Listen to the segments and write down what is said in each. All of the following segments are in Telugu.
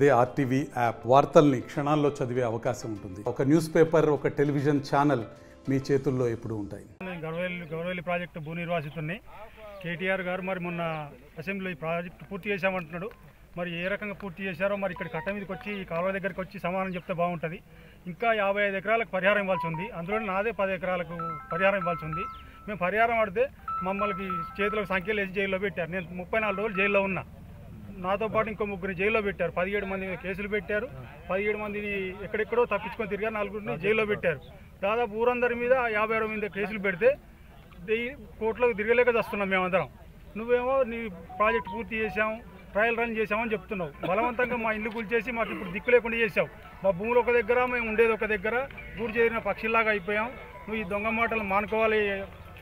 అదే ఆర్టీవీ యాప్ వార్తల్ని క్షణాల్లో చదివే అవకాశం ఉంటుంది. ఒక న్యూస్ పేపర్, ఒక టెలివిజన్ ఛానల్ మీ చేతుల్లో ఎప్పుడు ఉంటాయి. గౌరవల్లి ప్రాజెక్టు భూ నిర్వాసితుల్ని కేటీఆర్ గారు మరి మొన్న అసెంబ్లీలో ఈ ప్రాజెక్టు పూర్తి చేశామంటున్నాడు. మరి ఏ రకంగా పూర్తి చేశారో మరి ఇక్కడ కట్ట మీదకి వచ్చి ఈ కాలువ దగ్గరికి వచ్చి సమానం చెప్తే బాగుంటుంది. ఇంకా 55 ఎకరాలకు పరిహారం ఇవ్వాల్సి ఉంది. అందులో నాదే 10 ఎకరాలకు పరిహారం ఇవ్వాల్సి ఉంది. మేము పరిహారం ఆడితే మమ్మల్ని చేతులకు సంఖ్యలు వేసి జైల్లో పెట్టారు. నేను 34 రోజులు జైల్లో ఉన్నా. నాతో పాటు ఇంకో 3 జైల్లో పెట్టారు. 17 మంది కేసులు పెట్టారు. 17 మందిని ఎక్కడెక్కడో తప్పించుకొని తిరిగారు. 4 జైల్లో పెట్టారు. దాదాపు ఊరందరి మీద 56 మీద కేసులు పెడితే కోర్టులోకి తిరగలేక వస్తున్నాం మేమందరం. నువ్వేమో నీ ప్రాజెక్ట్ పూర్తి చేసాము, ట్రయల్ రన్ చేసామని చెప్తున్నావు. బలవంతంగా మా ఇల్లు కూల్చేసి మాకు ఇప్పుడు దిక్కు లేకుండా చేసావు. మా భూములు ఒక దగ్గర, మేము ఉండేది ఒక దగ్గర, గూడు చేరిన పక్షిలాగా అయిపోయాం. నువ్వు ఈ దొంగ మాటలు మానుకోవాలి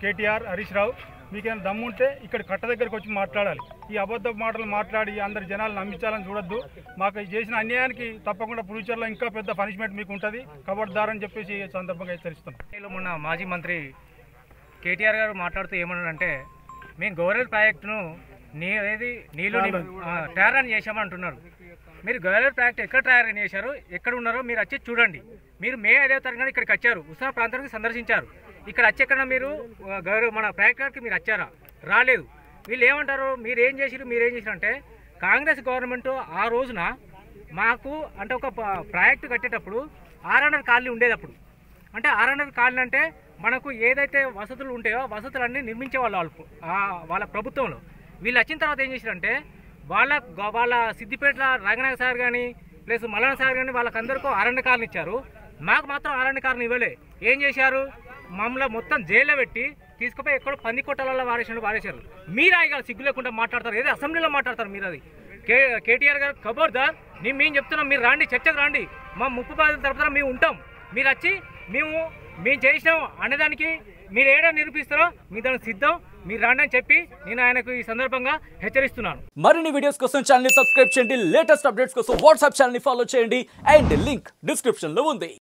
కేటీఆర్, హరీష్ రావు. మీకేమైనా దమ్ముంటే ఇక్కడ కట్ట దగ్గరికి వచ్చి మాట్లాడాలి. ఈ అబద్ధ మాటలు మాట్లాడి అందరి జనాలు నమ్మించాలని చూడొద్దు. మాకు చేసిన అన్యాయానికి తప్పకుండా ఫ్యూచర్లో ఇంకా పెద్ద పనిష్మెంట్ మీకు ఉంటుంది. ఖబర్దారని చెప్పేసి సందర్భంగా హెచ్చరిస్తున్నాం. మొన్న మాజీ మంత్రి కేటీఆర్ గారు మాట్లాడుతూ ఏమన్నారంటే, మేము గవర్నర్ ప్రాజెక్టును నీళ్ళు ట్రయల్ రన్ చేశామంటున్నారు. మీరు గవర్నర్ ప్రాజెక్ట్ ఎక్కడ ట్రయల్ రన్ చేశారు, ఎక్కడ ఉన్నారో మీరు వచ్చి చూడండి. మీరు మే 5వ తారీఖున ఇక్కడికి వచ్చారు, ఉస్మానియా ప్రాంతానికి సందర్శించారు. ఇక్కడ వచ్చేక్కడ మీరు మన ప్రాజెక్టుకి మీరు వచ్చారా? రాలేదు. వీళ్ళు ఏమంటారు, మీరేం చేసిరు అంటే, కాంగ్రెస్ గవర్నమెంట్ ఆ రోజున మాకు అంటే ఒక ప్రాజెక్టు కట్టేటప్పుడు 600 కాలనీ ఉండేది. అప్పుడు అంటే 600 కాలనీ అంటే మనకు ఏదైతే వసతులు ఉంటాయో వసతులన్నీ నిర్మించేవాళ్ళు వాళ్ళ ప్రభుత్వంలో. వీళ్ళు వచ్చిన తర్వాత ఏం చేశారంటే, వాళ్ళ సిద్దిపేటలో రంగనాథ్ సార్ కానీ ప్లస్ మల్లన్న సార్ కానీ వాళ్ళకందరికీ 600 కాలనీ ఇచ్చారు. మాకు మాత్రం 600 కాలనీ ఇవ్వలే. ఏం చేశారు, మమ్మల్ని మొత్తం జైల్లో పెట్టి తీసుకుపోయి ఎక్కడో పందికొట్టాలలో వారేశారు. మీరు ఆయన సిగ్గు లేకుండా మాట్లాడతారు, ఏదో అసెంబ్లీలో మాట్లాడతారు మీరు. అది కేటీఆర్ గారు ఖబర్దార్, మేము చెప్తున్నాం, మీరు రాండి, చర్చకు రాండి. మా ముప్పు బాధల తరపున మేము ఉంటాం. మీరు వచ్చి మేము చేసినాం అనేదానికి మీరు ఏడా నిరూపిస్తారో మీ దానికి సిద్ధం, మీరు రాండి అని చెప్పి నేను ఆయనకు ఈ సందర్భంగా హెచ్చరిస్తున్నాను. మరిన్ని వీడియోస్ కోసం ఛానల్ ని సబ్స్క్రైబ్ చేయండి. లేటెస్ట్ అప్డేట్స్ కోసం వాట్సాప్ ఛానల్ ని ఫాలో చేయండి. అండ్ లింక్ డిస్క్రిప్షన్ లో ఉంది.